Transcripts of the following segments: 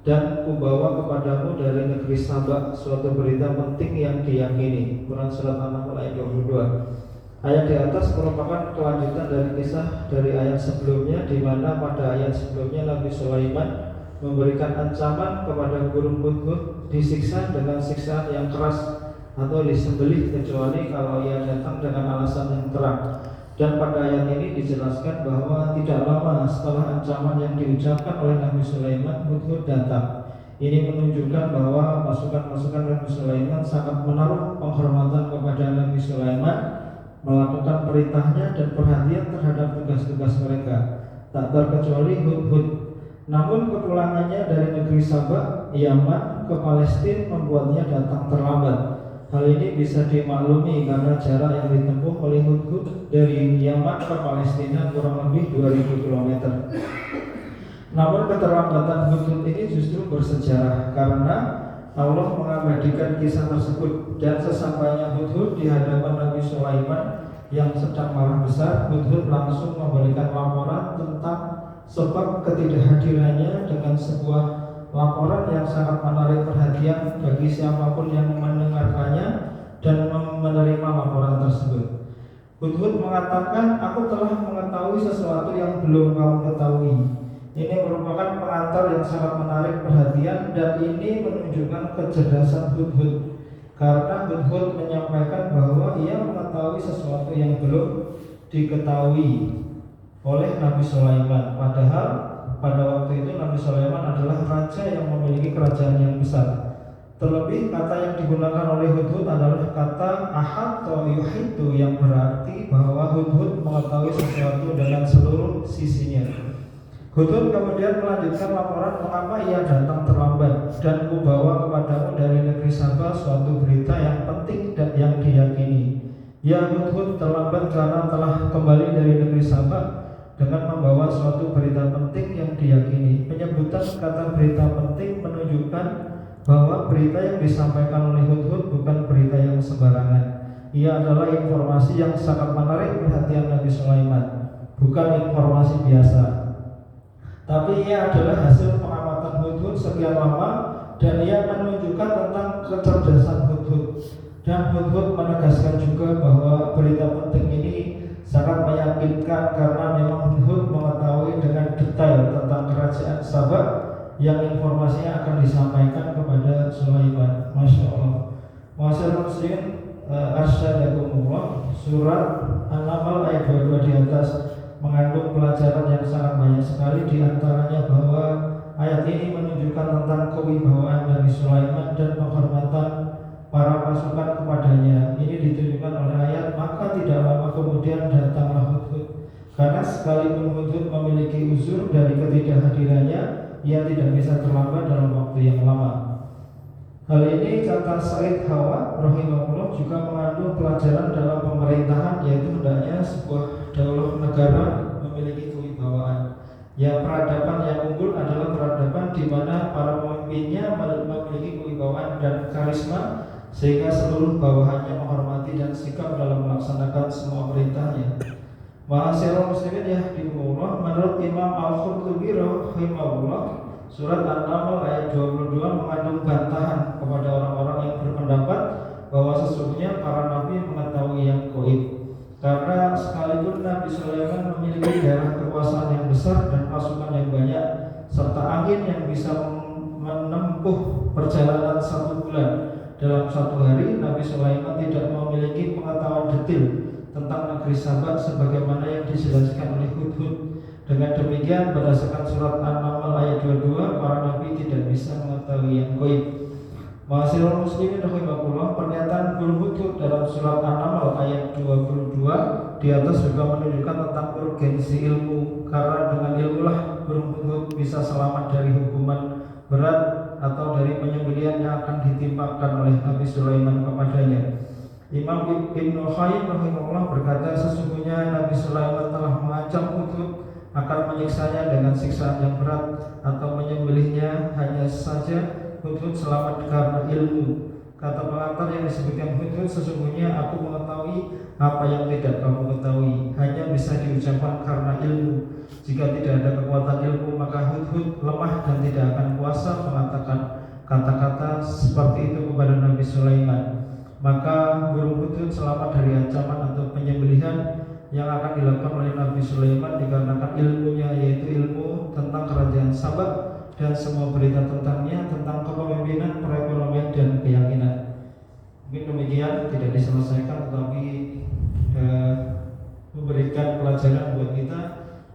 dan kubawa kepadamu dari negeri Saba suatu berita penting yang diyakini. Quran Surat An-Nahl ayat 22. Ayat di atas merupakan kelanjutan dari kisah dari ayat sebelumnya, di mana pada ayat sebelumnya Nabi Sulaiman memberikan ancaman kepada burung hudhud disiksa dengan siksaan yang keras atau disembelih kecuali kalau ia datang dengan alasan yang terang. Dan pada ayat ini dijelaskan bahwa tidak lama setelah ancaman yang diucapkan oleh Nabi Sulaiman, hudhud datang. Ini menunjukkan bahwa pasukan-pasukan Nabi Sulaiman sangat menaruh penghormatan kepada Nabi Sulaiman, melakukan perintahnya dan perhatian terhadap tugas-tugas mereka, tak terkecuali hudhud. Namun kepulangannya dari negeri Saba, Yaman ke Palestina membuatnya datang terlambat. Hal ini bisa dimaklumi karena jarak yang ditempuh oleh hudhud dari Yaman ke Palestina kurang lebih 2000 km. Namun keterlambatan hudhud ini justru bersejarah karena Allah mengabadikan kisah tersebut, dan sesampainya hudhud di hadapan Nabi Sulaiman yang sedang marah besar, hudhud langsung memberikan laporan tentang sebab ketidakhadirannya dengan sebuah laporan yang sangat menarik perhatian bagi siapapun yang mendengarkannya dan menerima laporan tersebut. Hudhud mengatakan, aku telah mengetahui sesuatu yang belum kamu ketahui. Ini merupakan pengantar yang sangat menarik perhatian, dan ini menunjukkan kecerdasan hudhud karena hudhud menyampaikan bahwa ia mengetahui sesuatu yang belum diketahui oleh Nabi Sulaiman. Padahal pada waktu itu Nabi Sulaiman adalah raja yang memiliki kerajaan yang besar. Terlebih kata yang digunakan oleh hudhud adalah kata ahad atau yuhitu, yang berarti bahwa hudhud mengetahui sesuatu dengan seluruh sisinya. Hudhud kemudian melanjutkan laporan mengapa ia datang terlambat, dan kubawa kepadamu dari negeri Saba suatu berita yang penting dan yang diyakini. Ya hudhud terlambat karena telah kembali dari negeri Saba dengan membawa suatu berita penting yang diyakini. Penyebutan kata berita penting menunjukkan bahwa berita yang disampaikan oleh hudhud bukan berita yang sembarangan. Ia adalah informasi yang sangat menarik perhatian Nabi Sulaiman, bukan informasi biasa, tapi ia adalah hasil pengamatan hudhud sekian lama, dan ia menunjukkan tentang kecerdasan hudhud. Dan hudhud menegaskan juga bahwa berita penting ini sangat meyakinkan karena memang hudhud mengetahui dengan detail tentang kerajaan Saba yang informasinya akan disampaikan kepada Sulaiman. Masya Allah. Masyaallah muslimin, asyhadakumullah. Surat An-Nahl ayat 22 di atas mengandung pelajaran yang sangat banyak sekali, di antaranya bahwa ayat ini menunjukkan tentang kewibawaan Nabi Sulaiman dan penghormatan para pasukan kepadanya. Ini ditunjukkan oleh ayat, maka tidak lama kemudian datanglah hudhud. Karena sekalipun hudhud memiliki uzur dari ketidakhadirannya, ia tidak bisa terlambat dalam waktu yang lama. Hal ini kata Said Hawa rahimahullah juga mengandung pelajaran dalam pemerintahan, yaitu hendaknya sebuah daulah negara memiliki kewibawaan. Ya, peradaban yang unggul adalah peradaban di mana para pemimpinnya memiliki kewibawaan dan karisma, sehingga seluruh bawahannya menghormati dan sikap dalam melaksanakan semua perintahnya. Ma'asyiral muslimin yahdikumullah, menurut Imam Al-Qurtubi rahimahullah, surat An-Nahl ayat 22 mengandung bantahan kepada orang-orang yang berpendapat bahwa sesungguhnya para nabi mengetahui yang gaib. Karena sekalipun Nabi Sulaiman memiliki daerah kekuasaan yang besar dan pasukan yang banyak, serta angin yang bisa menempuh perjalanan 1 bulan dalam 1 hari, Nabi Sulaiman tidak memiliki pengetahuan detail tentang negeri Saba sebagaimana yang dijelaskan oleh hudhud. Dengan demikian, berdasarkan surat An-Nahl ayat 22, para nabi tidak bisa mengetahui yang gaib. Ma'asyiral muslimin rahimakumullah, pernyataan hudhud dalam surat An-Nahl ayat 22 di atas juga menunjukkan tentang urgensi ilmu, karena dengan ilmulah burung hudhud bisa selamat dari hukuman berat atau dari penyembelihan yang akan ditimpakan oleh Nabi Sulaiman kepadanya. Imam Ibnu Qayyim rahimahullah berkata, sesungguhnya Nabi Sulaiman telah mengancam hudhud akan menyiksanya dengan siksaan yang berat atau menyembelihnya. Hanya saja hudhud selamat karena ilmu. Kata pengantar yang disebutkan hudhud, sesungguhnya aku mengetahui apa yang tidak kamu ketahui, hanya bisa diucapkan karena ilmu. Jika tidak ada kekuatan ilmu, maka Hudhud lemah dan tidak akan kuasa mengatakan kata-kata seperti itu kepada Nabi Sulaiman. Maka burung Hudhud selamat dari ancaman atau penyembelihan yang akan dilakukan oleh Nabi Sulaiman dikarenakan ilmunya, yaitu ilmu tentang kerajaan Sabak dan semua berita tentangnya, tentang kepemimpinan, perekonomian, dan keyakinan. Mungkin demikian, tidak diselesaikan, tetapi memberikan pelajaran buat kita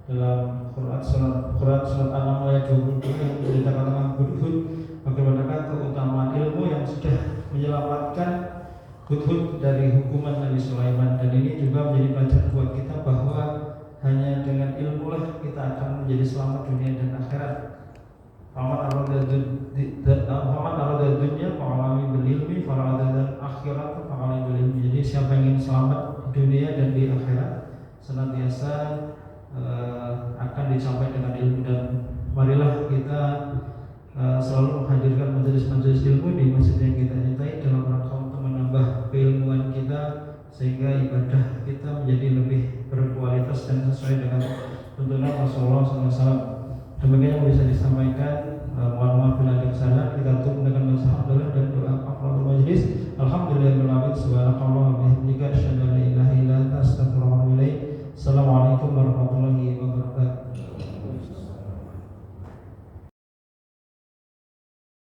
dalam Quran surat An-Naml ayat 22 yang menceritakan tentang Hudhud, bagaimana keutamaan ilmu yang sudah menyelamatkan Hudhud dari hukuman Nabi Sulaiman. Dan ini juga menjadi pelajaran buat kita bahwa hanya dengan ilmu lah kita akan menjadi selamat dunia dan akhirat. Faman arada dunya fa'alami bil ilmi, farada akhirat fa'alami bil ilmi. Jadi siapa yang ingin selamat di dunia dan di akhirat senantiasa akan dicapai dengan ilmu. Dan marilah kita selalu menghadirkan majelis-majelis ilmu di masjid yang kita cintai dalam rangka untuk menambah keilmuan kita, sehingga ibadah kita menjadi lebih berkualitas dan sesuai dengan tuntunan Rasulullah SAW. Demikian yang bisa disampaikan. Mohon